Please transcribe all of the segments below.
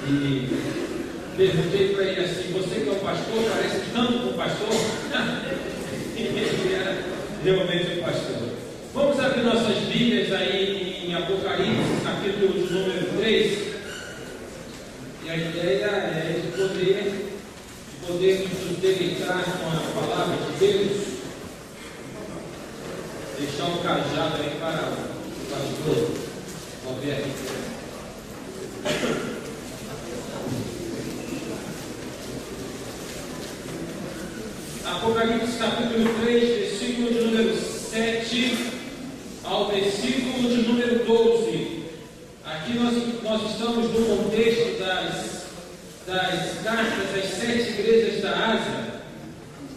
E perguntei para ele assim: você que é o pastor, parece tanto com o pastor? Ele era realmente o pastor. Vamos abrir nossas Bíblias aí em Apocalipse, capítulo de número 3. E a ideia é de poder nos deleitar com a palavra de Deus. Deixar um cajado aí para o pastor Roberto. Apocalipse capítulo 3, versículo de número 7 ao versículo de número 12. Aqui nós estamos no contexto das cartas das 7 igrejas da Ásia.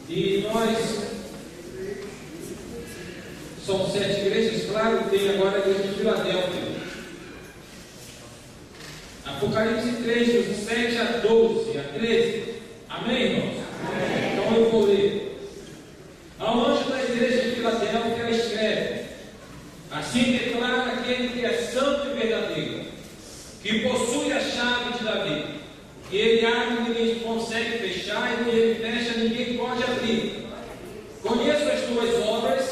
E são 7 igrejas, claro, tem agora a igreja de Filadélfia. Apocalipse 3, dos 7 a 12, a 13. Amém, irmãos? Amém. Então eu vou ler. Ao anjo da igreja de Filadélfia escreve: assim declara aquele que é santo e verdadeiro, que possui a chave de Davi, que ele abre e ninguém consegue fechar, e que ele fecha ninguém pode abrir. Conheço as tuas obras,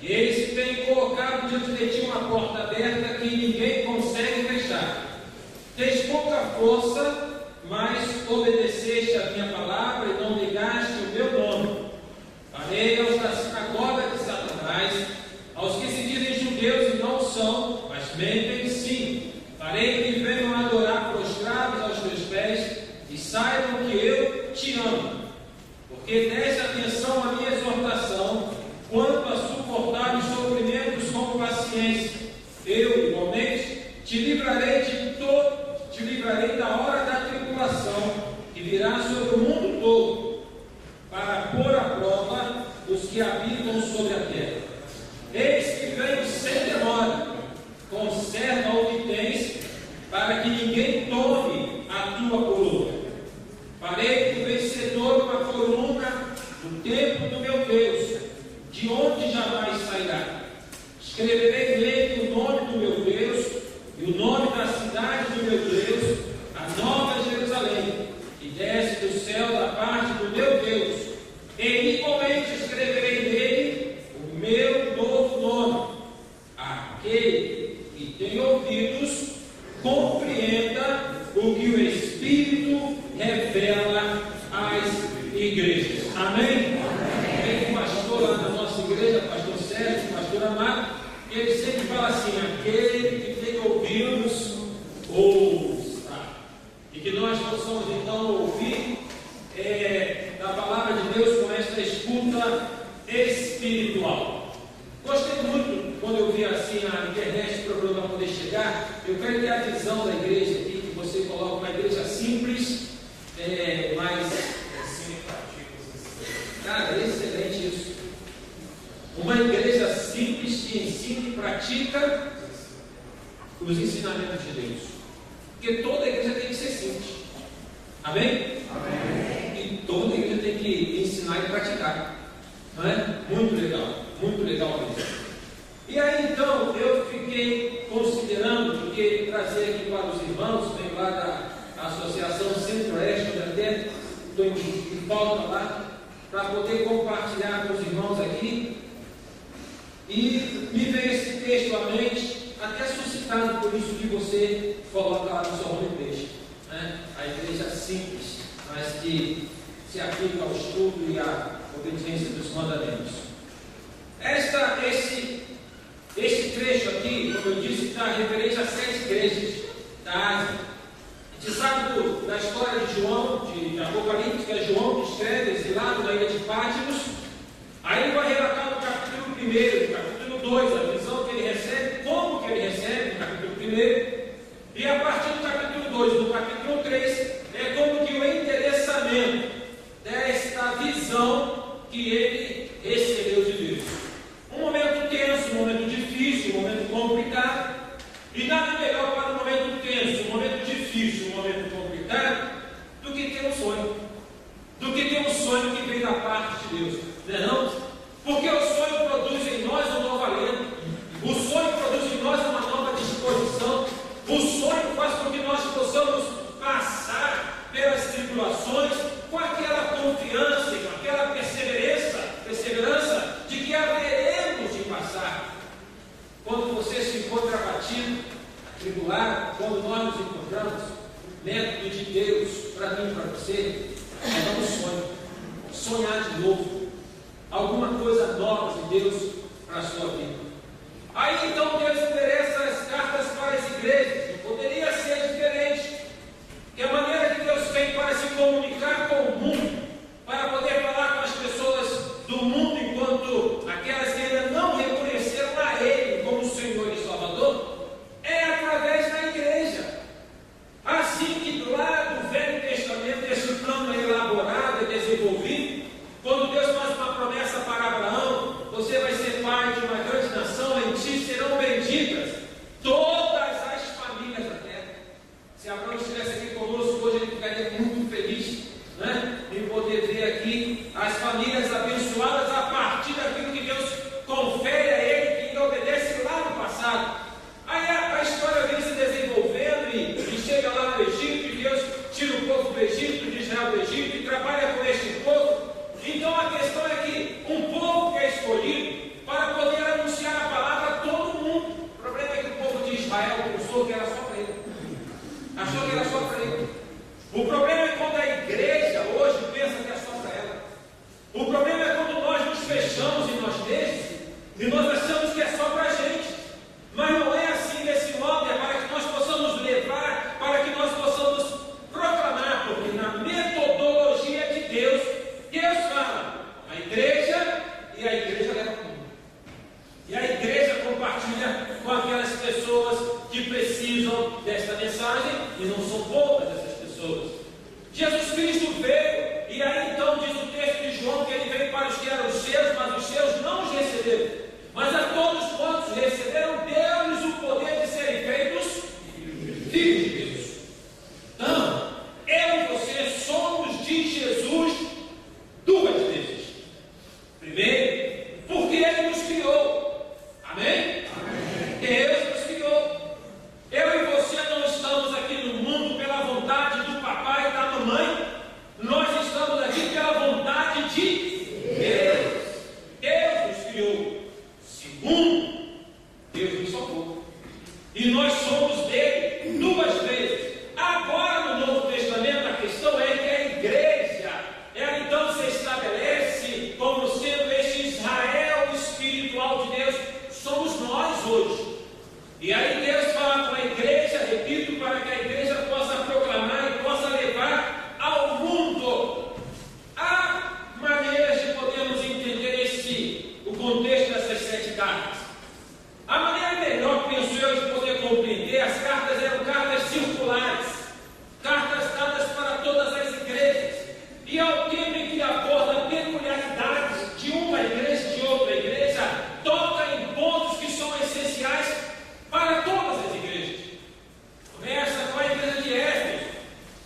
e eis que tenho colocado diante de ti uma porta aberta que ninguém consegue fechar. Tens pouca força, mas obedeceste a minha palavra e não negaste o meu nome. Farei aos da sinagoga de Satanás, aos que se dizem judeus e não são, mas mentem sim. Farei que venham adorar prostrados aos teus pés e saibam que eu te amo. Porque deste atenção à minha exortação, quanto a suportar os sofrimentos com paciência. Eu, igualmente, te livrarei da hora da tribulação, que virá sobre o mundo todo, para pôr à prova os que habitam sobre a terra. Eis que venho sem demora, conserva o que tens, para que ninguém tome a tua coroa. Farei do vencedor uma coluna no templo do meu Deus, de onde jamais sairá. Escreverei nele o nome do meu Deus e o nome da cidade do meu Deus, a nova Jerusalém, que desce do céu da parte do meu Deus. E igualmente escreverei nele o meu novo nome. Aquele que tem ouvidos, compreenda o que o Espírito revela às igrejas. Amém? Tem um pastor lá na nossa igreja, pastor Sérgio, pastor Amado, que ele sempre fala assim: aquele que tem ouvidos, ouça. E que nós possamos então ouvir da palavra de Deus com esta escuta espiritual. Gostei muito quando eu vi assim na internet para o programa poder chegar. Eu quero ter a visão da igreja aqui, que você coloca uma igreja simples, mas cara, é excelente isso. Uma igreja simples que ensina e pratica os ensinamentos de Deus. Porque toda igreja tem que ser simples. Amém? Amém. E toda igreja tem que ensinar e praticar. Não é? Muito legal mesmo. E aí então eu fiquei considerando, porque trazer aqui para os irmãos, vem lá da Associação Centro-Oeste, onde até estou em falta lá, para poder compartilhar com os irmãos aqui. E me veio esse texto à mente, até suscitado por isso que você coloca lá no seu homepage, né? A igreja simples, mas que se aplica ao estudo e à obediência dos mandamentos. Este trecho aqui, como eu disse, está referente a 7 igrejas da Ásia. A gente sabe da história de João, de Apocalipse, que é João que escreve, exilado na ilha de Patmos. Aí ele vai relatar no capítulo 1, no capítulo 2, a visão que ele recebe, como que ele recebe no capítulo 1. E a partir do capítulo 2, no capítulo 3, é como que o endereçamento desta visão que ele recebeu quando você se encontra abatido, atribulado, quando nós nos encontramos, método de Deus para mim e para você é dar um sonho, sonhar de novo, alguma coisa nova de Deus para a sua vida. Aí então Deus oferece as cartas para as igrejas. Não poderia ser diferente, que a maneira que Deus tem para se comunicar com o mundo, para poder falar com as pessoas do mundo, enquanto aquelas que ainda não reconheceram a Ele como Senhor e Salvador, é através da igreja. Assim que lá do Velho Testamento esse plano é elaborado, é desenvolvido, quando Deus faz uma promessa para Abraão: você vai ser pai de uma grande nação, em ti serão benditas todas as famílias da terra. Se Abraão estivesse aqui conosco hoje, ele ficaria muito feliz, né, em poder ver aqui as famílias abençoadas a partir daquilo que Deus confere a ele, que obedece lá no passado. Aí a história vem se desenvolvendo e chega lá no Egito, e Deus tira o povo do Egito, de Israel do Egito, e trabalha com este povo. Então a questão é que um povo que é escolhido para poder anunciar a palavra a todo mundo. O problema é que o povo de Israel pensou que era só para ele. Achou que era só para ele. O problema é quando a igreja hoje pensa que é só para ela. O problema é quando nós nos fechamos em nós mesmos e nós achamos que é só para a gente. Mas não é assim desse modo, é para que nós possamos levar, para que nós possamos proclamar, porque na metodologia de Deus, Deus fala a igreja e a igreja leva o mundo. E a igreja compartilha com aquelas pessoas que precisam desta mensagem, e não são poucas essas pessoas. Jesus Cristo veio, e aí então diz o texto de João que ele veio para os que eram seus, mas os seus não os receberam. Mas a todos quantos receberam, deu-lhes o poder de serem feitos filhos de Deus. Então, eu e você somos de Jesus duas vezes. Primeiro, porque Ele nos criou. Amém? Amém. Deus nos criou. Eu e você não estamos aqui no mundo pela vontade do papai e da mamãe. Nós estamos aqui pela vontade de Deus. Deus nos criou. Segundo, Deus nos salvou. E nós somos dele duas vezes. Agora, no Novo Testamento, a questão é que a igreja, ela então se estabelece como sendo este Israel espiritual de Deus. Somos nós hoje. E aí Deus fala com a igreja, repito, para que a igreja possa proclamar e possa levar ao mundo. Há maneiras de podermos entender o contexto dessas 7 cartas. A maneira melhor, penso eu, de poder compreender, as cartas eram cartas circulares, cartas dadas para todas as igrejas, e ao tempo em que aborda peculiaridades de uma igreja e de outra igreja, toca em pontos que são essenciais para todas as igrejas. Começa com a igreja de Éfeso,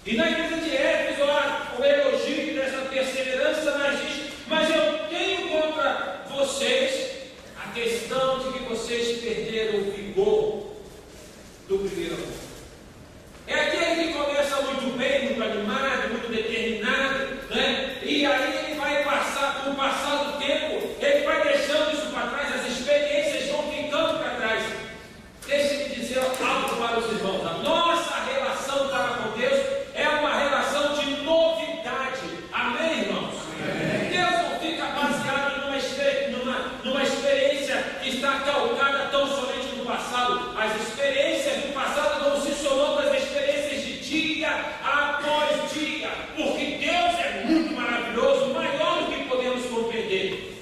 e na igreja de Éfeso há o elogio dessa perseverança, mas eu tenho contra vocês a questão de que vocês perderam o vigor do primeiro amor. É aquele que começa muito bem, muito animado, muito determinado, né? E aí ele vai passar, com o passar do tempo, ele vai deixando isso para trás, as experiências vão ficando para trás. Deixe-me dizer algo para os irmãos: a nossa relação para com Deus é uma relação de novidade. Amém, irmãos? Amém. Deus não fica baseado numa experiência que está calcada tão somente no passado. As experiências do passado não se somam das experiências de dia após dia, porque Deus é muito maravilhoso, maior do que podemos compreender.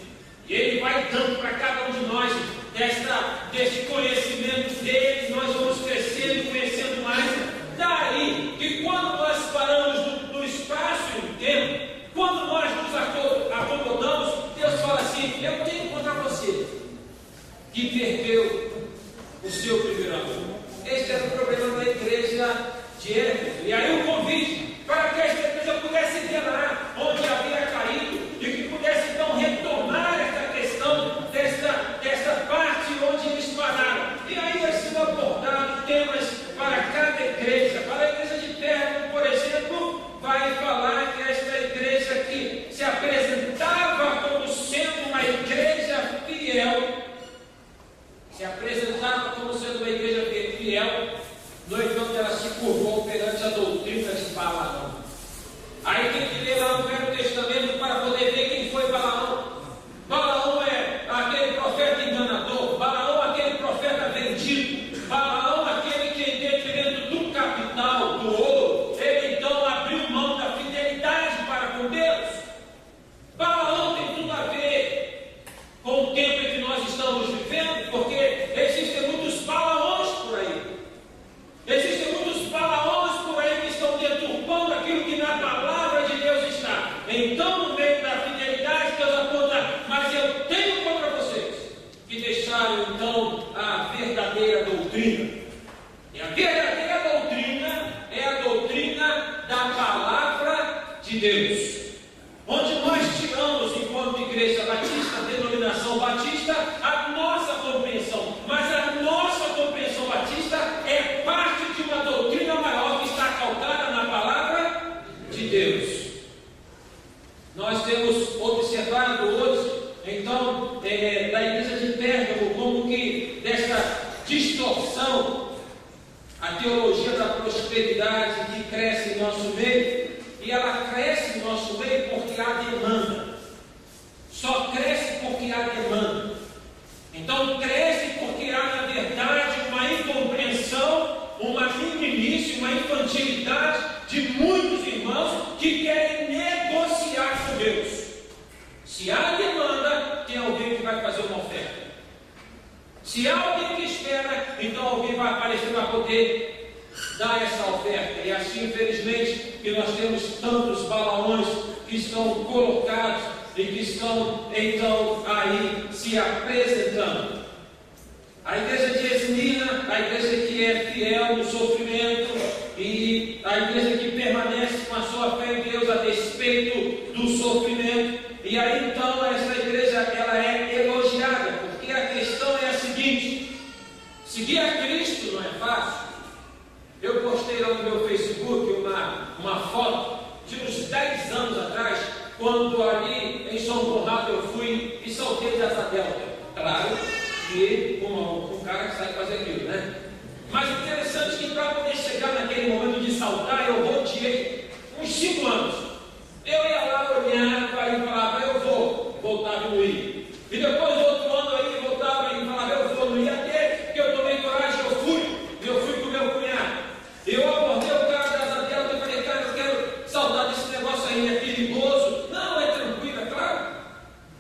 E Ele vai dando para cada um de nós deste conhecimento dele. Nós vamos crescendo e conhecendo mais. Daí que quando nós paramos no espaço e no tempo, quando nós nos acomodamos, Deus fala assim: eu tenho contra você que perdeu o seu primeiro amor. Este era o problema da igreja de Éfeso. E aí o convite para que esta igreja pudesse ver lá onde havia caído, e que pudesse então retomar esta questão desta parte onde eles pararam. E aí vai sendo abordado temas para cada igreja. Para a igreja de Pérgamo, por exemplo, vai falar que esta igreja que se apresentava como sendo uma igreja fiel, se apresentava falo então a verdadeira doutrina. E a verdadeira doutrina é a doutrina da palavra de Deus. Onde nós tiramos, enquanto Igreja Batista, denominação batista, a nossa compreensão. Mas a nossa compreensão batista é parte de uma doutrina maior que está calcada na palavra de Deus. Nós temos observado hoje, então, da igreja de Pérgamo, como que dessa distorção, a teologia da prosperidade que cresce em nosso meio, e ela cresce em nosso meio porque há demanda. Só cresce porque há demanda. Então cresce porque há, na verdade, uma incompreensão, uma meninice, uma infantilidade de muitos irmãos que querem negociar com Deus. Se há demanda, tem alguém que vai fazer uma oferta. Se há alguém que espera, então alguém vai aparecer para poder dar essa oferta. E assim, infelizmente, que nós temos tantos Balaões que estão colocados e que estão então aí se apresentando. A igreja de Esmirna, a igreja que é fiel no sofrimento, e a igreja que permanece com a sua fé em Deus a despeito do sofrimento. E aí então essa igreja ela é elogiada, porque a questão é a seguinte: seguir a Cristo não é fácil. Eu postei lá no meu Facebook uma foto de uns 10 anos atrás, quando ali em São Conrado eu fui e saltei de asa delta. Claro que um cara que sabe fazer aquilo, né? Mas interessante que para poder chegar naquele momento de saltar, eu rodeei uns 5 anos. Eu ia lá, olhava e falava, eu vou, voltava e não ia. E depois outro ano aí, voltava e falava, eu vou, não ia. Até que eu tomei coragem, eu fui com o meu cunhado. Eu abordei o cara da asa delta e falei, cara, eu quero saltar desse negócio aí, é perigoso. Não, é tranquilo, é claro.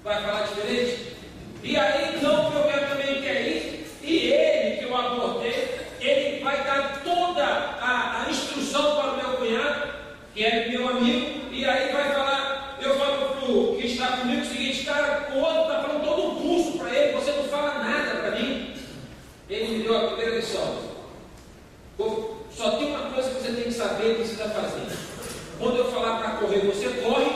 Vai falar diferente? E aí então o que eu quero também quer ir, e ele que eu abordei, ele vai dar toda a instrução para o meu cunhado, que é meu amigo, e aí vai falar, eu falo pro que está comigo o seguinte, cara, o outro está falando todo um curso para ele, você não fala nada para mim. Ele me deu a primeira lição. Só tem uma coisa que você tem que saber o que você está fazendo. Quando eu falar para correr, você corre,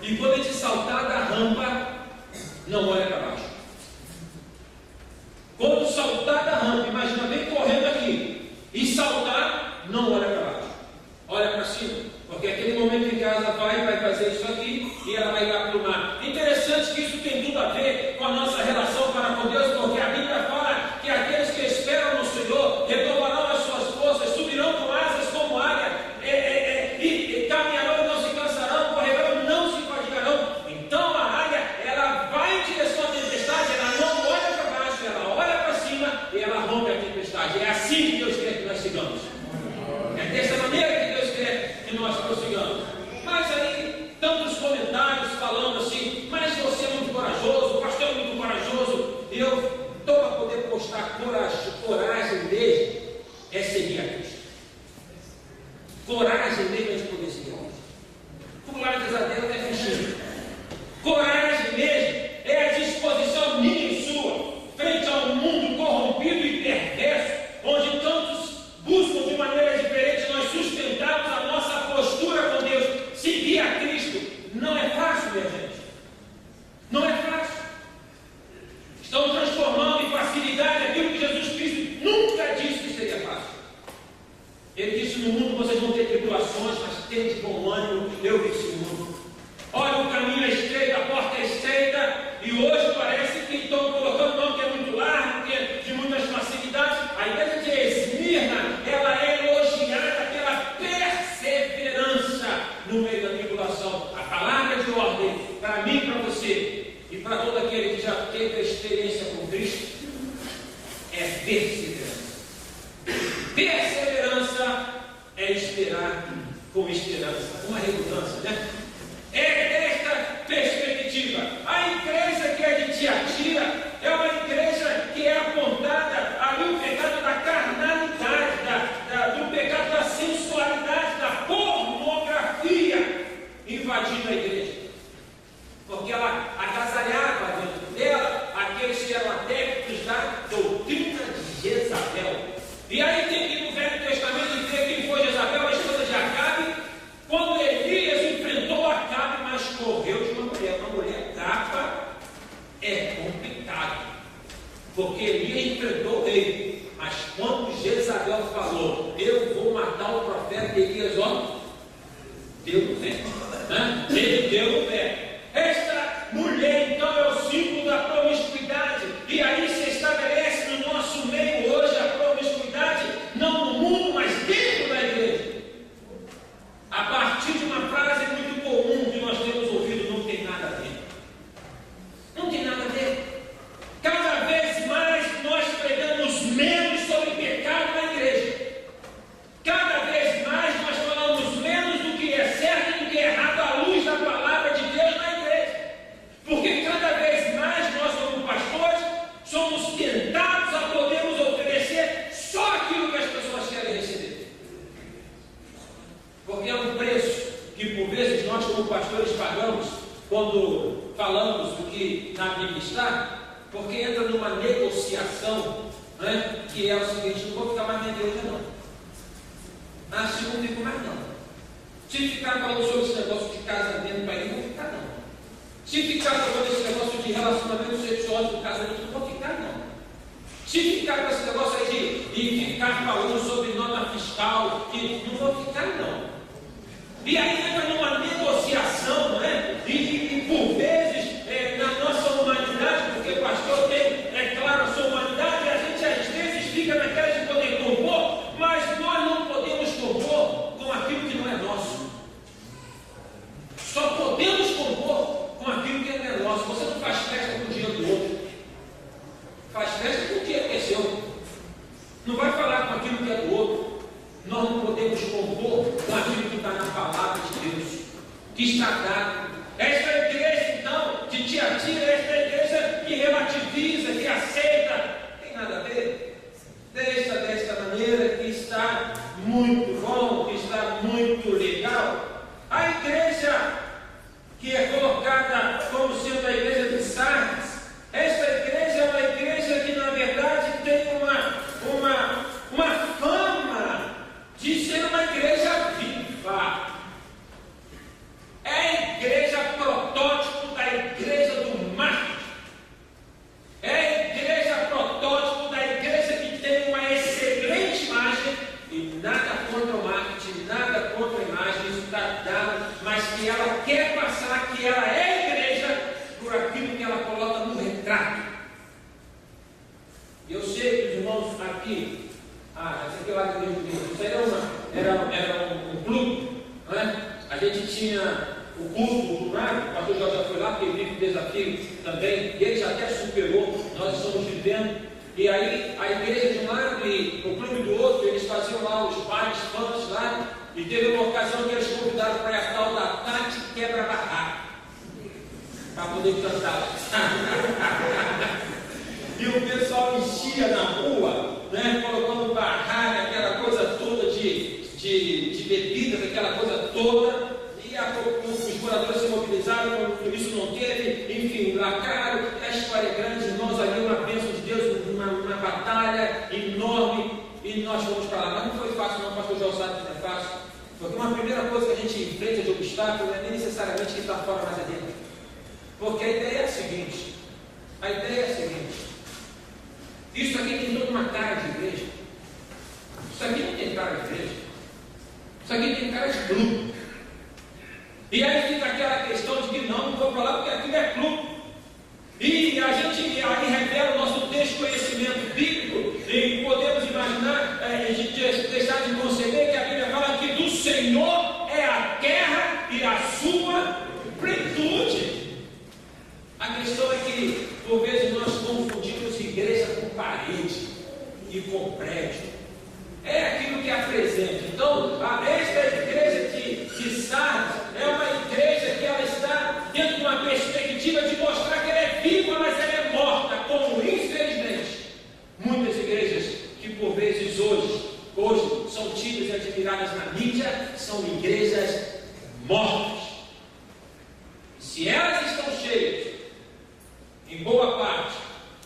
e quando a gente saltar da rampa, não olha para baixo. Quando saltar da rampa, imagina bem correndo aqui, e saltar, não olha para baixo. Olha para cima, porque aquele momento em que a asa vai fazer isso aqui, e ela vai lá para o mar. Interessante que isso tem tudo a ver com a nossa relação para com Deus, porque a Bíblia fala que aqueles que esperam no Senhor renovarão as suas forças, subirão com asas como águia, e caminharão e não se cansarão, correrão e não se fadigarão. Então a águia, ela vai em direção à tempestade, ela não olha para baixo, ela olha para cima e ela rompe a tempestade. É assim que Deus quer que nós sigamos. É dessa maneira que Deus quer que nós prossigamos. Mas aí, tantos comentários falando assim, mas você é muito corajoso, o pastor é muito corajoso. E eu estou para poder postar coragem mesmo, é seguir a Cristo. Coragem mesmo é de poder seguir a Cristo. Pular de desadeiro é fechado. Coragem mesmo é a disposição minha e sua, frente a um mundo corrompido e perverso, onde tantos buscam de maneira diferente, nós sustentamos a nossa postura com Deus. Seguir a Cristo não é fácil, minha gente. Não é fácil. Estão transformando em facilidade aquilo que Jesus Cristo nunca disse que seria fácil. Ele disse: no mundo vocês vão ter tribulações, mas tende bom ânimo, eu venci o mundo. Olha, o caminho é estreito, a porta é estreita, e hoje parece que estão colocando um nome que é muito largo, que é de muitas facilidades. A igreja de Esmirna, ela é elogiada pela perseverança no meio da tribulação. A palavra de ordem para mim e para você, e para todo aquele que já teve a experiência com Cristo, é perseverança. Perseverança é esperar com esperança, uma redundância, né? É desta perspectiva. A igreja que é de Tiatira é uma igreja que é apontada ali o pecado da carnalidade, do pecado da sensualidade, da pornografia invadindo a igreja. Porque ela agasalhava dentro dela aqueles que eram adeptos porque Elias enfrentou o rei. Mas quando Jezabel falou, eu vou matar o profeta, Elias, ó, deu no pé. Ele deu no pé. Esta mulher, então, é o símbolo da promiscuidade. E aí se estabelece no nosso meio hoje a promiscuidade, não no mundo, mas dentro da igreja. A partir de uma frase muito comum que nós temos ouvido, não tem nada a ver. Não tem nada a ver. Cada vez mais nós pregamos menos sobre pecado na igreja. Cada vez mais nós falamos menos do que é certo e do que é errado à luz da palavra de Deus na igreja. Porque cada vez mais nós, como pastores, somos tentados a podermos oferecer só aquilo que as pessoas querem receber. Porque é um preço que por vezes nós, como pastores, pagamos quando falamos do que na Bíblia está, porque entra numa negociação, né, que é o seguinte: não vou ficar mais na igreja não. Se não fico mais não. Se ficar falando sobre esse negócio de casamento para ele, não vou ficar não. Se ficar falando esse negócio de relacionamento sexual do casamento, não vou ficar não. Se ficar com esse negócio aí de ficar falando sobre nota fiscal, não vou ficar não. E aí entra numa negociação, né? E por vezes, na nossa humanidade, porque o pastor tem, é claro, a sua humanidade, a gente às vezes fica naquela de poder compor, mas nós não podemos compor com aquilo que não é nosso. Só podemos compor com aquilo que não é nosso. Você não faz festa com o dia do outro. Faz festa com o dia que é seu. Não vai falar com aquilo que é do outro. Nós não podemos compor com aquilo que está na palavra de Deus, que está dado. Esta igreja, então, de Tiatira, esta igreja que relativiza, que aceita, não tem nada a ver. Deixa desta maneira, que está muito bom, que está muito legal. A igreja que é colocada como sendo a igreja de Sardes, esta igreja é uma igreja que na verdade tem uma fama de ser uma igreja viva. É a igreja protótipo da igreja do marketing. É a igreja protótipo da igreja que tem uma excelente imagem, e nada contra o marketing, nada contra a imagem, isso está dado, mas que ela quer passar que ela é igreja por aquilo que ela coloca no retrato. Eu sei que os irmãos aqui, essa aqui é lá de Deus, isso aí era um clube, né? A gente tinha o culto do mar, o pastor Jorge já foi lá, porque vive o desafio também, e ele já até superou, nós estamos vivendo. E aí a igreja de um lado e o clube do outro, eles faziam lá os bailes, fãs lá, e teve uma ocasião que eles convidaram para a tal da Tati Quebra-Barraca, para poder cantar. E o pessoal enchia na rua, né, colocando barraca, aquela coisa toda de bebidas, aquela coisa toda, e os moradores se mobilizaram, isso não teve, enfim, lacraram, a história é grande, irmãos, ali uma bênção de Deus, uma batalha enorme, e nós fomos para lá. Mas não foi fácil não, o pastor João sabe que não é fácil, porque uma primeira coisa que a gente enfrenta de obstáculo não é nem necessariamente quem está fora, mas é dentro. Porque a ideia é a seguinte, isso aqui tem toda uma cara de igreja. Isso aqui não tem cara de igreja. Isso aqui tem cara de clube. E aí fica aquela questão de que não vou para lá porque aquilo é clube. E a gente aí revela o nosso desconhecimento bíblico e podemos imaginar, deixar de conceber que a Bíblia fala que do Senhor é a terra e a sua plenitude. A questão é que, por vezes, nós confundimos igreja com parede e com prédio. É aquilo que apresenta. Então, esta igreja de Sardes é uma igreja que ela está dentro de uma perspectiva de mostrar que ela é viva, mas ela é morta, como infelizmente muitas igrejas que por vezes hoje são tidas e admiradas na mídia, são igrejas mortas. Se elas estão cheias, em boa parte,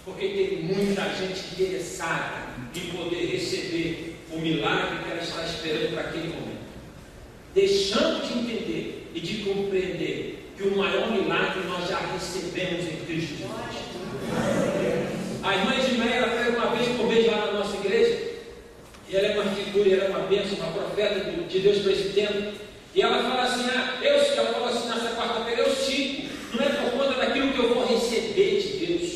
porque tem muita gente interessada em poder receber o milagre que ela está esperando para aquele momento, deixando de entender e de compreender que o maior milagre nós já recebemos em Cristo Jesus. A irmã Edmeia profeta de Deus para esse tempo, e ela fala assim, ela falou assim nessa quarta-feira, eu sigo, não é por conta daquilo que eu vou receber de Deus,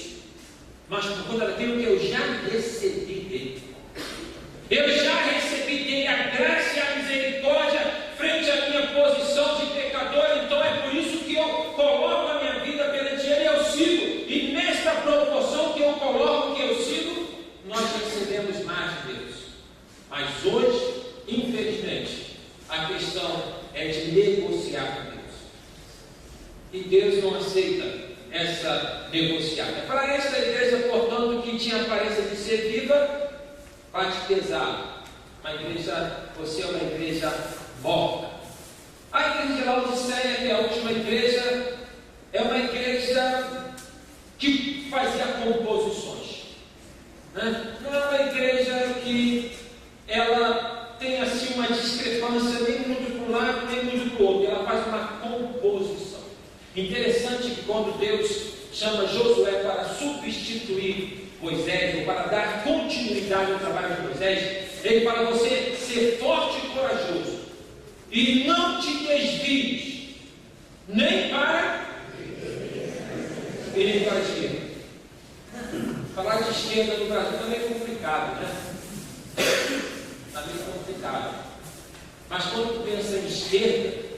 mas por conta daquilo que eu já recebi dele. Eu já recebi dele a graça e a misericórdia frente à minha posição de pecador, então é por isso que eu coloco a minha vida perante ele e eu sigo, e nesta proporção que eu coloco, que eu sigo, nós recebemos mais de Deus. Mas hoje, infelizmente, a questão é de negociar com Deus. E Deus não aceita essa negociada. Para esta igreja, portanto, que tinha aparência de ser viva, bate pesado. Uma igreja, você é uma igreja morta. A igreja de Laodiceia, que é a última igreja, é uma igreja que fazia composições. Não é uma igreja que ela tem assim uma discrepância nem muito para um lado, nem muito para o outro. Ela faz uma composição. Interessante que quando Deus chama Josué para substituir Moisés, ou para dar continuidade ao trabalho de Moisés, ele fala: você ser forte e corajoso, e não te desvies, nem para e nem para a esquerda. Falar de esquerda no Brasil também é complicado, né? Está meio complicado. Mas quando tu pensa em esquerda,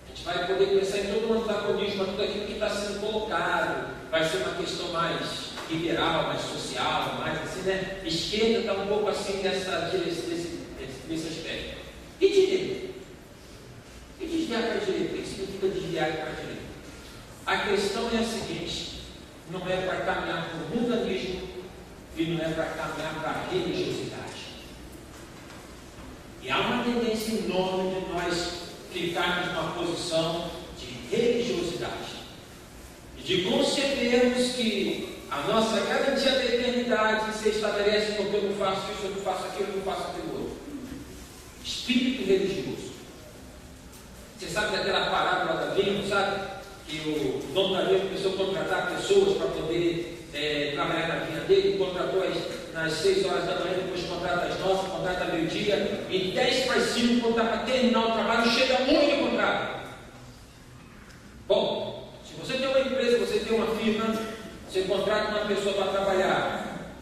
a gente vai poder pensar em todo o antagonismo, tudo aquilo que está sendo colocado. Vai ser uma questão mais liberal, mais social, mais assim, né? Esquerda está um pouco assim nesse aspecto. E direita? E desviar para a direita? O que significa desviar para a direita? A questão é a seguinte: não é para caminhar para o mundanismo e não é para caminhar para a religiosidade. E há uma tendência enorme de nós ficarmos numa posição de religiosidade e de concebermos que a nossa garantia da eternidade se estabelece porque eu não faço isso, eu não faço aquilo, eu não faço aquilo outro. Espírito religioso. Você sabe daquela parábola da vinha, sabe? Que o dono da vinha começou a contratar pessoas para poder trabalhar na vinha dele, contratou nas 6 horas da manhã, depois contrata às 9, contrata ao meio-dia, e 10 para as 5, contrata para terminar o trabalho, chega muito contrato. Bom, se você tem uma empresa, você tem uma firma, você contrata uma pessoa para trabalhar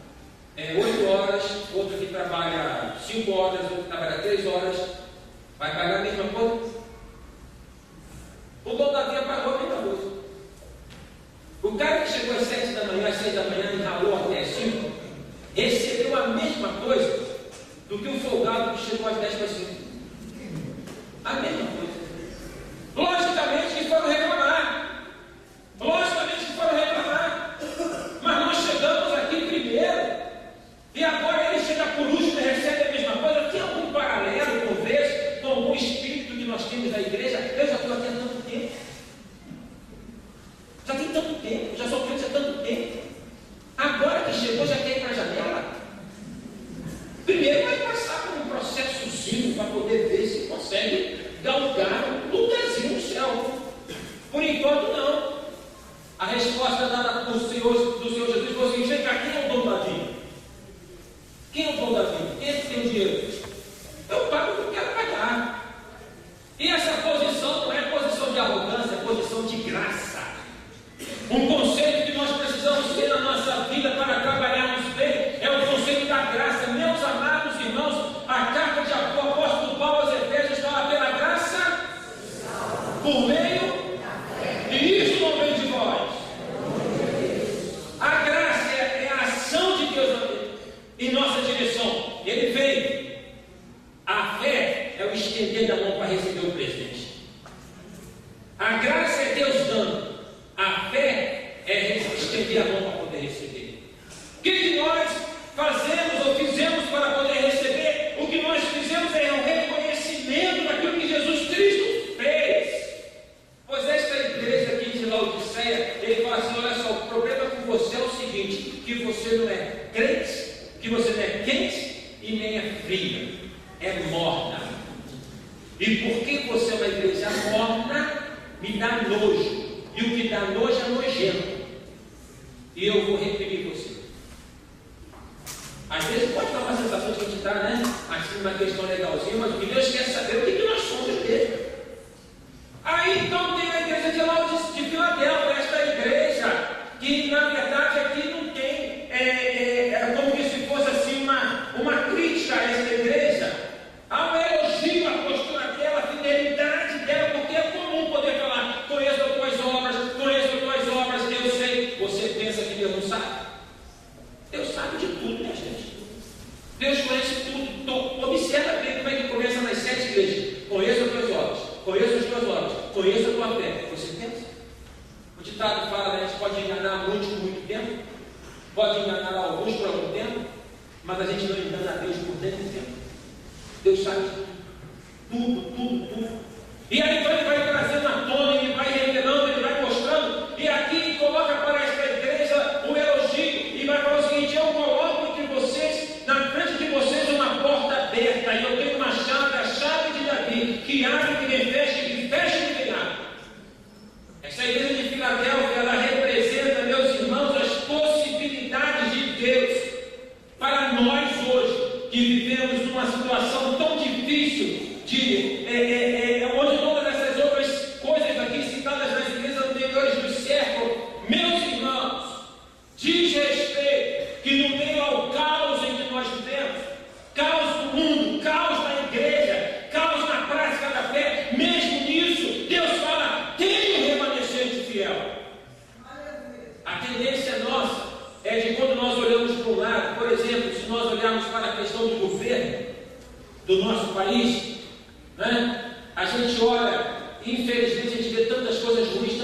8 horas, outro que trabalha 5 horas, outro que trabalha 3 horas, vai pagar a mesma coisa? O dono da vinha pagou a mesma coisa. O cara que chegou às 7 da manhã, às 6 da manhã e ralou até às 5, recebeu a mesma coisa do que o folgado que chegou às 10 para 5. A mesma coisa. Logicamente que foram reclamar. Logicamente que foram reclamar. Mas nós chegamos aqui primeiro e agora ele chega por último e recebe a mesma coisa. Tem algum paralelo, talvez, com algum espírito que nós temos na igreja? Eu já estou aqui há tanto tempo. Já tem tanto tempo, já sou crente há tanto tempo. Agora que chegou, já quer ir para a janela? Primeiro vai passar por um processozinho para poder ver se consegue galgar um lugarzinho no céu. Por enquanto, não. A resposta dada do Senhor Jesus foi assim: vem cá, quem é o dono da vinha? Quem é o dono da vinha? Quem é que tem o dinheiro? Eu pago o que eu quero pagar. E essa posição não é posição de arrogância, é posição de graça. Um conceito que nós precisamos ter na nossa vida para trabalharmos bem é o conceito da graça. Meus amados irmãos, a carta de apóstolo Paulo aos Efésios fala: pela graça, por meio, e isso não vem de vós. A graça é a ação de Deus em nossa direção. Ele veio. A fé é o estender da mão para receber o presente. A graça é Deus dando. A fé é estender a mão para poder receber. O que nós fazemos ou fizemos para poder receber? O que nós fizemos é um reconhecimento daquilo que Jesus Cristo fez. Pois esta igreja aqui de Laodiceia, ele fala assim: olha só, o problema com você é o seguinte, que você não é crente, que você não é quente e nem é fria, é morna. E porque você é uma igreja morna, me dá nojo. E o que dá nojo é nojento. E eu vou reprimir você. Às vezes pode dar uma sensação de que a gente está, né? Assim, uma questão legalzinha, mas o que Deus quer saber é o que nós somos mesmo. Aí então tem a igreja de Filadélfia, esta igreja, que na verdade aqui não tem, como se fosse assim uma crítica a esta igreja. Há um elogio à postura dela, a fidelidade dela, porque é comum poder falar: conheço as tuas obras, eu sei. Você pensa que Deus não sabe? Deus sabe de tudo, minha gente. Deus conhece tudo. Então, observa bem como é que começa nas 7 igrejas. Conheço as tuas obras, conheço as tuas obras, conheço a tua fé. Você pensa? O ditado fala, né, a gente pode enganar muitos por muito tempo, pode enganar alguns por algum tempo, mas a gente não engana a Deus por tanto tempo. Deus sabe tudo. E aí então ele vai trazendo à tona, ele vai revelando, ele vai mostrando, e aqui coloca para esta igreja o elogio, e vai falar o seguinte: eu coloco entre vocês, na frente de vocês, uma porta aberta, e eu tenho uma chave, a chave de Davi, que abre, que nem fecha, que fecha e que nem abre. Essa igreja de Filadélfia, ela representa, meus irmãos, as possibilidades de Deus para nós hoje, que vivemos numa situação tão difícil, onde todas essas outras coisas aqui citadas nas igrejas anteriores nos cercam. Meus irmãos, diz respeito que no meio ao caos em que nós vivemos, caos do mundo, caos da igreja, caos na prática da fé, mesmo nisso, Deus fala: tem um remanescente fiel. A tendência nossa é de, quando nós olhamos para um lado, por exemplo, se nós olharmos para a questão do governo do nosso país, né? A gente olha e infelizmente a gente vê tantas coisas ruins,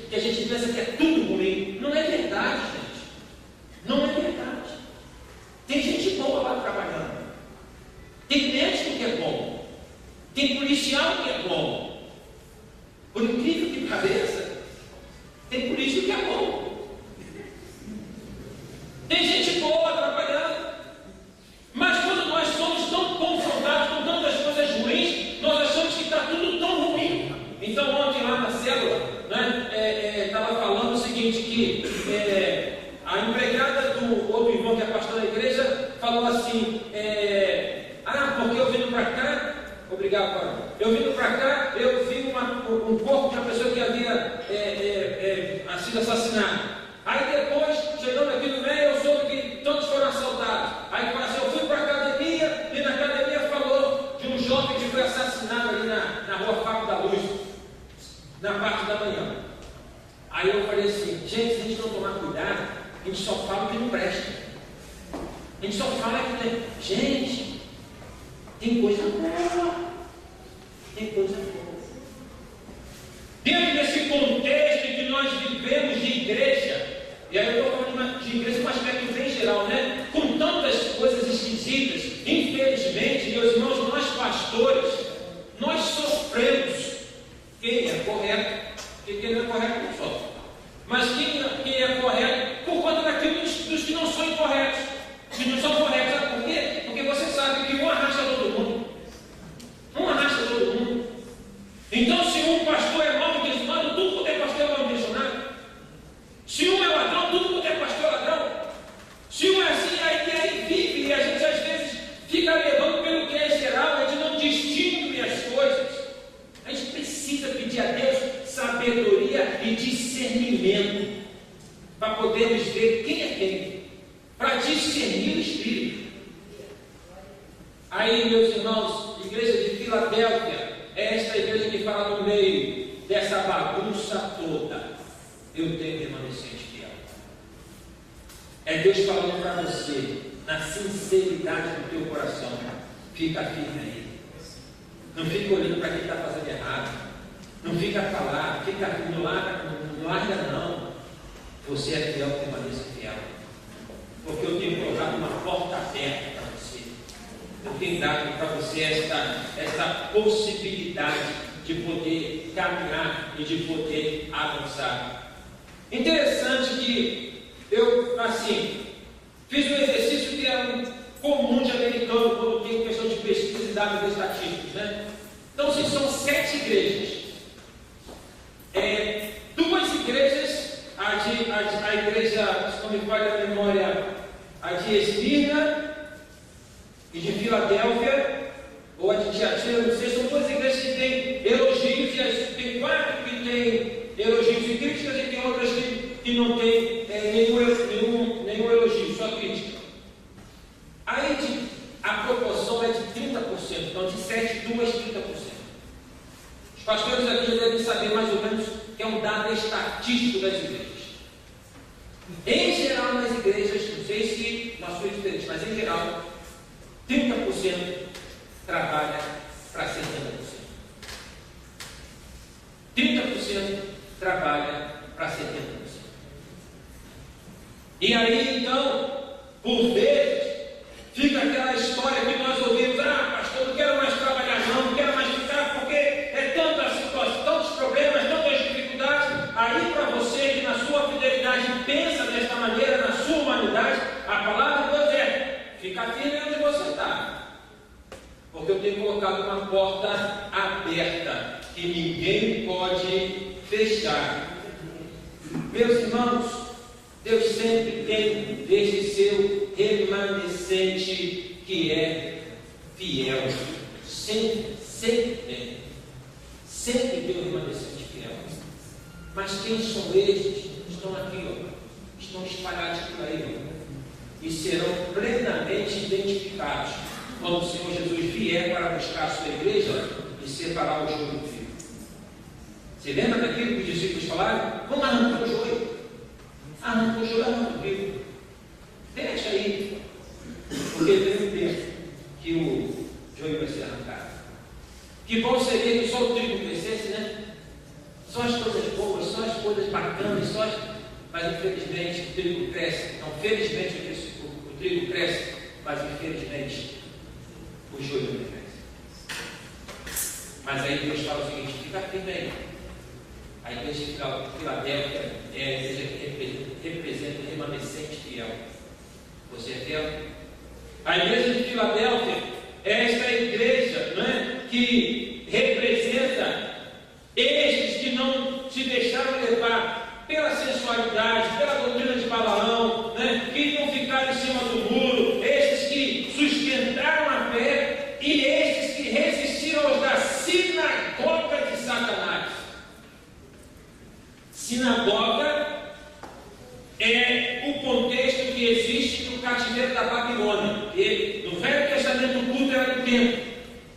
que a gente pensa que é tudo ruim. Não é verdade, gente. Não é verdade. Tem gente boa lá trabalhando. Tem médico que é bom. Tem policial que é bom. Por incrível que pareça, tem polícia que é bom. Tem gente boa trabalhando. Mas quando nós somos tão confrontados com tantas coisas ruins, nós achamos que está tudo tão ruim. Então ontem lá na célula, né, estava falando o seguinte, que a empregada do outro irmão que é pastor da igreja falou assim: porque eu vindo para cá, obrigado, Paulo, eu vindo para cá, eu vi um corpo de uma pessoa que havia sido assassinada. Aí depois, chegando aqui no meio, eu soube que todos foram assaltados. Aí fala assim: eu fui para a academia, e na academia falou de um jovem que foi assassinado ali na rua Fábio da Luz, na parte da manhã. Aí eu falei assim: gente, se a gente não tomar cuidado, a gente só fala o que não presta. A gente só fala que tem. Gente, tem coisa boa. Tem coisa boa. Dentro desse contexto em que nós vivemos de igreja, e aí eu estou falando de igreja com aspecto bem geral, né? Com tantas coisas esquisitas, infelizmente, meus irmãos, nós pastores, nós sofremos. Quem é correto, e quem não é correto não sofre. Mas quem é correto, por conta daquilo dos que não são incorretos. Que não são corretos, sabe por quê? Porque você sabe que um arrasta todo mundo. Um arrasta todo mundo. Então, se um pastor é mal intencionado, tudo quanto é pastor é mal intencionado. Se um é ladrão, tudo quanto é pastor é ladrão. Se um é assim, aí vive, e a gente às vezes fica levando pelo que é geral, a gente não distingue as coisas. A gente precisa pedir a Deus sabedoria e discernimento para podermos ver quem é quem, para discernir o Espírito. Aí, meus irmãos, igreja de Filadélfia, é esta igreja que fala no meio dessa bagunça toda: eu tenho remanescente fiel. É Deus falando para você, na sinceridade do teu coração: fica firme aí. Não fica olhando para quem está fazendo errado. Não fica para lá, fica não larga não. Você é fiel, permaneça fiel. Porque eu tenho colocado uma porta aberta para você. Eu tenho dado para você esta possibilidade de poder caminhar e de poder avançar. Interessante que eu, assim, fiz um exercício que é comum de americano quando tem questão de pesquisa e dados estatísticos, né? Então, se são 7 igrejas, 2 igrejas, a igreja, se não me falha a memória, a de Esmirna Filadélfia, ou a de Tiatira, não sei, são duas igrejas que têm elogios, e tem 4 que têm elogios e críticas, e tem outras que não têm nenhum elogio, só crítica. Aí a proporção é de 30%, então de 7, 2, 30%. Os pastores aqui já devem saber mais ou menos que é um dado estatístico das igrejas. Em geral, nas igrejas, não sei se na sua diferente, mas em geral, 30% trabalha para 70%. 30% trabalha para 70%. E aí, então, por vezes, fica aquela história que nós ouvimos: ah, pastor, não quero mais trabalhar não quero mais ficar, porque é tanta situação, tantos problemas, tantas dificuldades. Aí, para você que na sua fidelidade pensa desta maneira, na sua humanidade, a palavra de Deus é: fica firme onde você está, porque eu tenho colocado uma porta aberta que ninguém pode fechar. Meus irmãos, Deus sempre tem deste seu remanescente que é fiel. Sempre tem. Sempre tem um remanescente fiel. Mas quem são estes? Estão aqui, ó. Estão espalhados por aí, ó. E serão plenamente identificados quando o Senhor Jesus vier para buscar a sua igreja e separar o joio do trigo. Você lembra daquilo que os discípulos falaram? Vamos arrancar o joio. Arranca o joio, arranca o trigo. Deixa aí. Porque tem um tempo que o joio vai ser arrancado. Que bom seria que só o trigo crescesse, né? Só as coisas boas, só as coisas bacanas, mas infelizmente o trigo cresce. Então, felizmente o trigo cresce, mas infelizmente o joio não cresce. Mas aí Deus fala o seguinte: fica firme aí. A igreja de Filadélfia é a igreja que representa o remanescente fiel. Você é fiel? A igreja de Filadélfia é esta igreja, não é, que representa estes que não se deixaram levar pela sensualidade, pela doutrina de Balaão, né, que não ficaram em cima do muro, estes que sustentaram a fé e estes que resistiram aos da sinagoga de Satanás. Sinagoga é o contexto que existe no cativeiro da Babilônia. E no Velho Testamento o culto era no templo.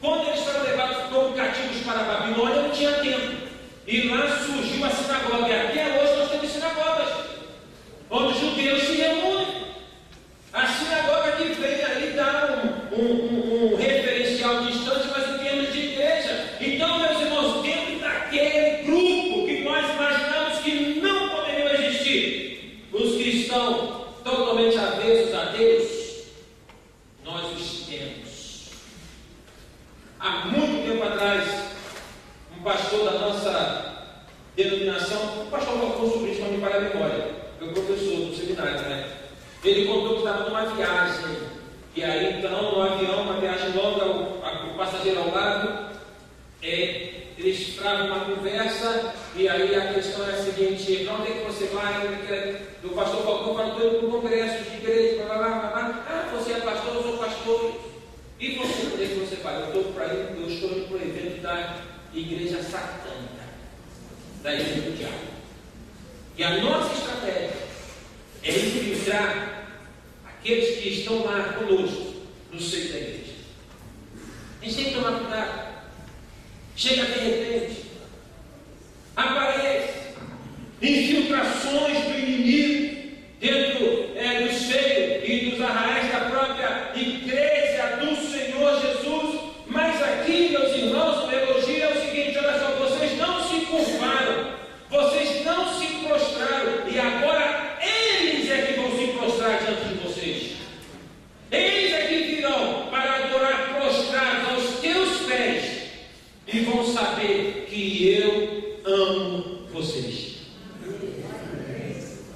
Quando eles foram levados como cativos para a Babilônia, não tinha templo. E lá surgiu a sinagoga. E até hoje nós temos sinagogas, onde os judeus se reúnem. A sinagoga que vem ali dar um referencial distante, mas em termos de igreja. Então, meus irmãos, dentro daquele grupo que nós imaginamos que não poderiam existir, os que estão totalmente avessos a Deus, nós os temos. Há muito tempo atrás, um pastor da nossa denominação, o pastor falou sobre isso para me parar a memória, meu professor do seminário, né? Ele contou que estava numa viagem, e aí então, no avião, uma viagem longa, o passageiro ao lado, eles travam uma conversa, e aí a questão é a seguinte: para onde é que você vai? O pastor Falcão falou para o congresso de igreja, blá, blá, blá, blá. Ah, você é pastor, eu sou pastor. E você, onde é que você vai? Eu estou indo para o evento da igreja satânica, da igreja do diabo. E a nossa estratégia é infiltrar aqueles que estão lá conosco, no seio da igreja. A gente tem que tomar cuidado. Chega de repente, aparece infiltrações do inimigo dentro do seio e dos arraiais da própria igreja do Senhor Jesus. Mas aqui, meus irmãos, o elogio é o seguinte: olha só, vocês não se curvaram, vocês não se prostraram, e agora eles é que vão se prostrar diante de vocês. Eles é que virão para adorar prostrados aos teus pés e vão saber que eu amo vocês.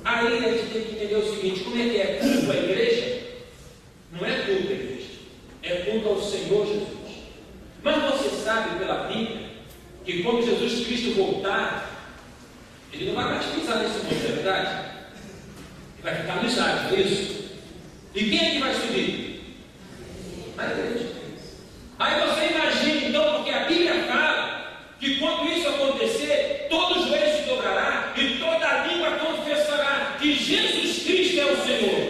Aí a gente tem que entender o seguinte: como é que é culto à igreja? Não é culto à igreja, é culto ao Senhor Jesus. Mas você sabe pela Bíblia que quando Jesus Cristo voltar, Ele não vai mais pisar nesse mundo, é verdade? Ele vai ficar nos ares, é isso? E quem é que vai subir? A igreja. Senhor.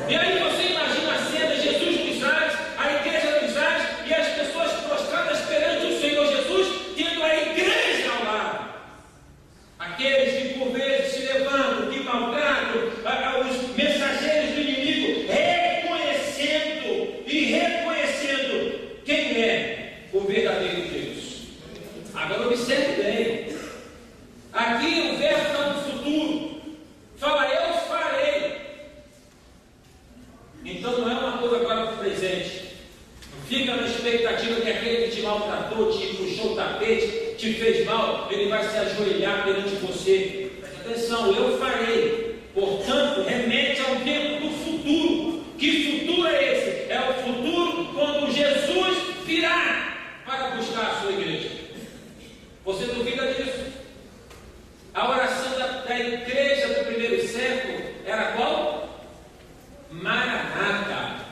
E aí você imagina a cena, Jesus nos ares, a igreja nos ares, e as pessoas prostradas perante o Senhor Jesus, tendo a igreja ao lado. Aqueles que por vezes se levantam, que maltratam os mensageiros do inimigo, reconhecendo quem é o verdadeiro Deus. Agora observe bem, aqui o verbo está no futuro, fala eu farei. Então não é uma coisa agora para o presente. Não fica na expectativa que aquele que te maltratou, te puxou o tapete, te fez mal, ele vai se ajoelhar perante você. Preste atenção, eu farei. Portanto, remete ao tempo do futuro. Que futuro é esse? É o futuro quando Jesus virá para buscar a sua igreja. Você duvida disso? A oração da igreja do primeiro século era qual? Maranata.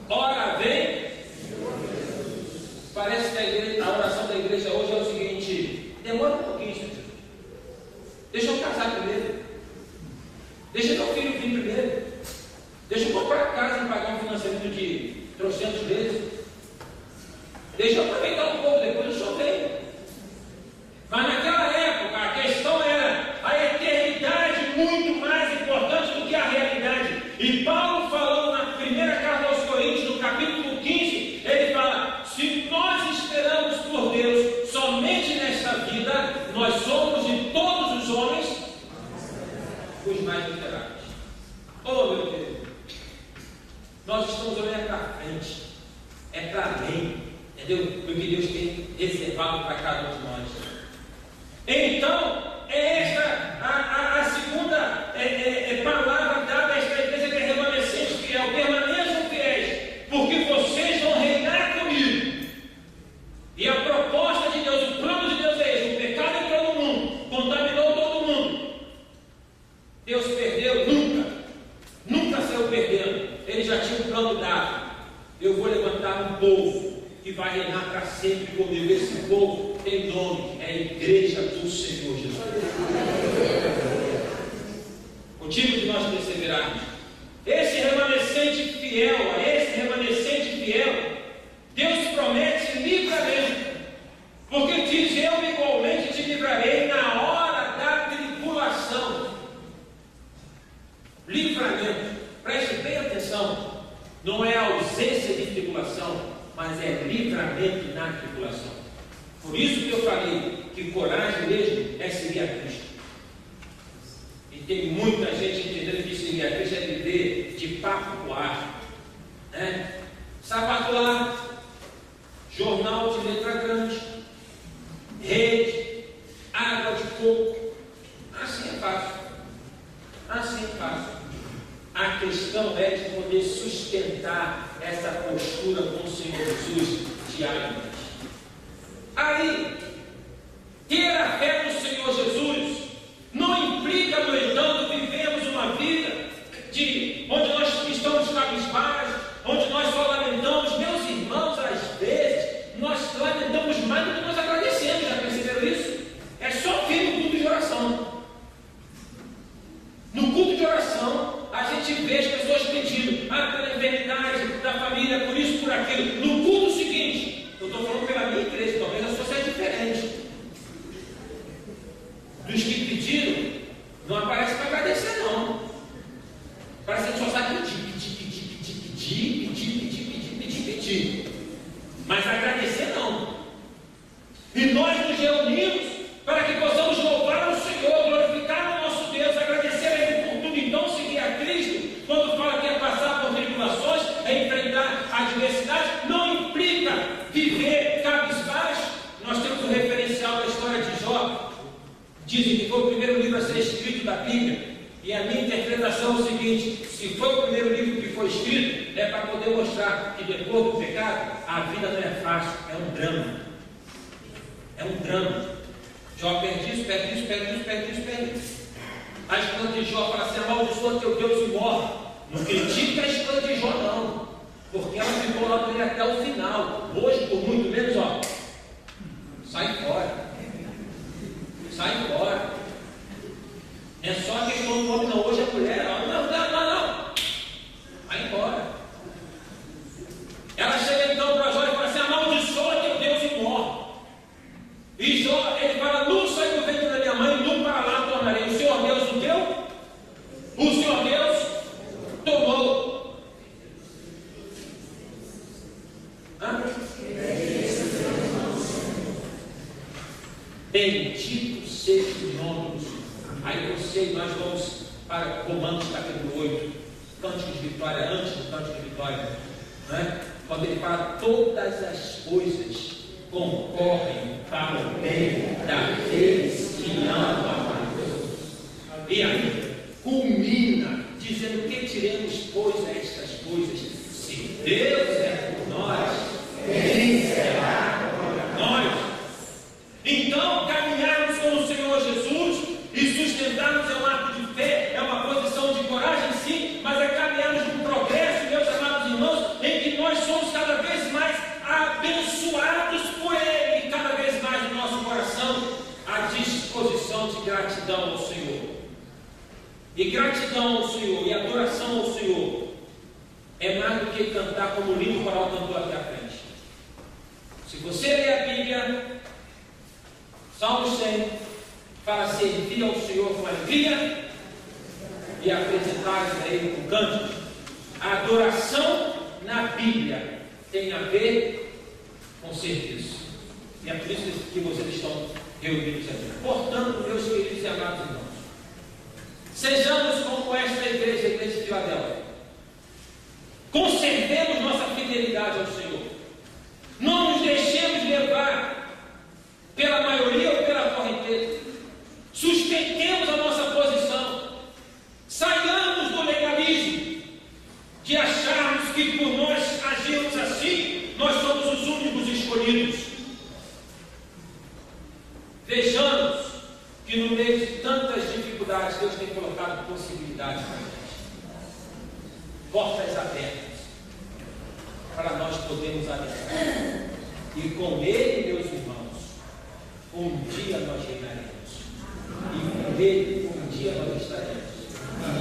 Ora vem. Parece que a oração da igreja hoje é o seguinte: demora um pouquinho, Senhor. Deixa eu casar primeiro. Deixa meu filho vir primeiro. Deixa eu comprar a casa e pagar um financiamento de 300 vezes. Deixa eu aproveitar um pouco, depois eu só venho. Mas naquela época a questão era a eternidade muito mais importante do que a realidade. E Paulo falou na primeira carta aos Coríntios, no capítulo 15, ele fala: se nós esperamos por Deus somente nesta vida, nós somos de todos os homens os mais miseráveis. Oh meu Deus, nós estamos olhando para frente, é para além, entendeu? O que Deus tem reservado para cada um de nós. Então, é esta a segunda palavra dada a esta igreja que é remanescente fiel. Permaneçam fiéis, porque vocês vão reinar comigo. E a proposta de Deus, o plano de Deus é esse: o pecado entrou no mundo, contaminou todo mundo. Deus perdeu? Nunca saiu perdendo. Ele já tinha um plano dado. Eu vou levantar um povo que vai reinar para sempre comigo. Esse povo tem nome, é a igreja do Senhor Jesus. Motivo de nós perseverarmos. Esse remanescente fiel, Deus promete livramento, porque diz: eu igualmente te livrarei na hora da tribulação. Livramento, preste bem atenção, não é ausência de tribulação, mas é livramento na tribulação. Por isso que eu falei que coragem mesmo é seguir a Cristo. E tem muita gente entendendo que seguir a Cristo é viver de papo no ar, né? Sapato lá, jornal de letra grande, rede, água de coco. Assim é fácil. A questão é de poder sustentar essa postura com o Senhor Jesus diariamente. Aí, ter a fé no Senhor Jesus não implica, no entanto, vivemos uma vida onde nós estamos cabisbaixos, onde nós só lamentamos. Meus irmãos, às vezes, nós lamentamos mais do que nós agradecemos. Já perceberam isso? É só vir no culto de oração. No culto de oração, a gente vê as pessoas pedindo pela enfermidade da família, por isso, por aquilo. No culto seguinte, eu estou falando pela minha igreja, talvez a sua seja diferente. Dos que pediram, não aparece para agradecer, não. Parece que a gente só sabe pedir. Mas agradecer, não. E nós nos reunimos para que possamos louvar o Senhor, glorificar o nosso Deus, agradecer a Ele por tudo. Então, seguir a Cristo, quando fala que é passar por tribulações, é enfrentar adversidade, não implica viver cabisbaixo. Nós temos o referencial da história de Jó. Dizem que foi o primeiro livro a ser escrito da Bíblia. E a minha interpretação é o seguinte: se foi o primeiro livro que foi escrito, é para poder mostrar que depois do pecado, a vida não é fácil, é um drama. Jó perde isso. A esposa de Jó fala assim: amaldiçoa teu Deus e morre. Não critica a esposa de Jó, não, porque ela ficou lá com ele até o final. Hoje, por muito menos, sai fora. Não é só a questão do homem, não. Hoje a mulher, não dá Bendito seja o nome do Senhor. Aí você e nós vamos para Romanos capítulo 8, cântico de vitória, antes do cântico de vitória, né? Quando ele fala, todas as coisas concorrem para o bem daqueles que amam a Deus. E aí culmina dizendo: que diremos, pois, a estas coisas? Se Deus é por nós, quem será contra nós? Então, caminharmos com o Senhor Jesus e sustentarmos é um ato de fé, é uma posição de coragem, sim, mas é caminharmos com progresso, meus amados irmãos, em que nós somos cada vez mais abençoados por Ele, e cada vez mais no nosso coração a disposição de gratidão ao Senhor. E gratidão ao Senhor e adoração ao Senhor é mais do que cantar como o lindo coral cantou aqui à frente. Se você ler a Bíblia, Salmo 100 fala: servir ao Senhor com alegria e apresentar a Ele com cânticos. A adoração na Bíblia tem a ver com serviço. E é por isso que vocês estão reunidos aqui. Portanto, meus queridos e amados irmãos, sejamos como esta igreja, a igreja de Filadélfia. Conservemos nossa fidelidade ao Senhor. Não nos deixemos levar pela maioria ou pela correnteza. Sustentemos a nossa posição. Saiamos do legalismo, de acharmos que por nós agirmos assim, nós somos os únicos escolhidos. Vejamos que no meio de tantas dificuldades, Deus tem colocado possibilidades para a gente. Portas abertas para nós podermos habitar. E com Ele, meus irmãos, um dia nós reinaremos. E com Ele, um dia nós estaremos.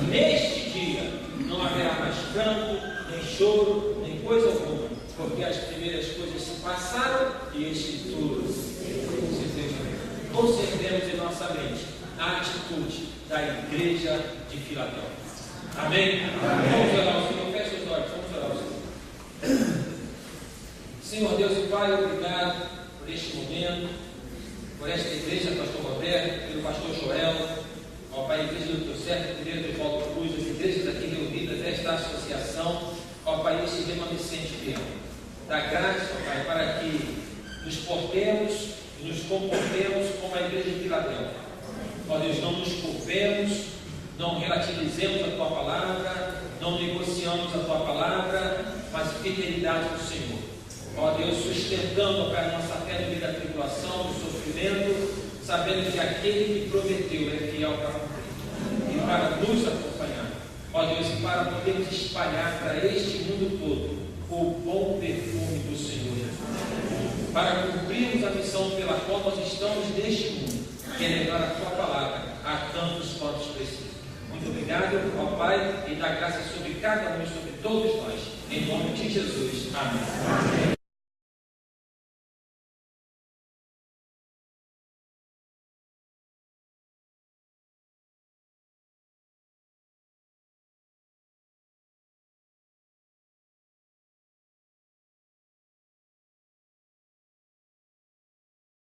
E neste dia não haverá mais pranto, nem choro, nem coisa alguma, porque as primeiras coisas se passaram e este tudo se fez. Conservemos em nossa mente a atitude da igreja de Filadélfia. Amém? Vamos orar ao Senhor. Feche os olhos, vamos orar ao Senhor. Senhor Deus e Pai, obrigado por este momento, por esta igreja, pastor Roberto, pelo pastor Joel, ó Pai, a igreja do teu servo, a igreja de Paulo Cruz, as igrejas aqui reunidas, esta associação, ó Pai, este remanescente fiel. Dá graça, ó Pai, para que nos portemos e nos comportemos como a igreja de Filadélfia. Ó Deus, não nos curvemos, não relativizemos a Tua palavra, não negociamos a Tua palavra, mas fidelidade do Senhor. Ó Deus, sustentando, ó Pai, a nossa fé no meio da tribulação, do sofrimento, sabendo que aquele que prometeu é fiel para cumprir e para nos acompanhar. Ó Deus, e para podermos espalhar para este mundo todo o bom perfume do Senhor Jesus. Para cumprirmos a missão pela qual nós estamos neste mundo, que é levar a Tua palavra a tantos quantos precisam. Muito obrigado, ó Pai, e dá graça sobre cada um e sobre todos nós. Em nome de Jesus. Amém.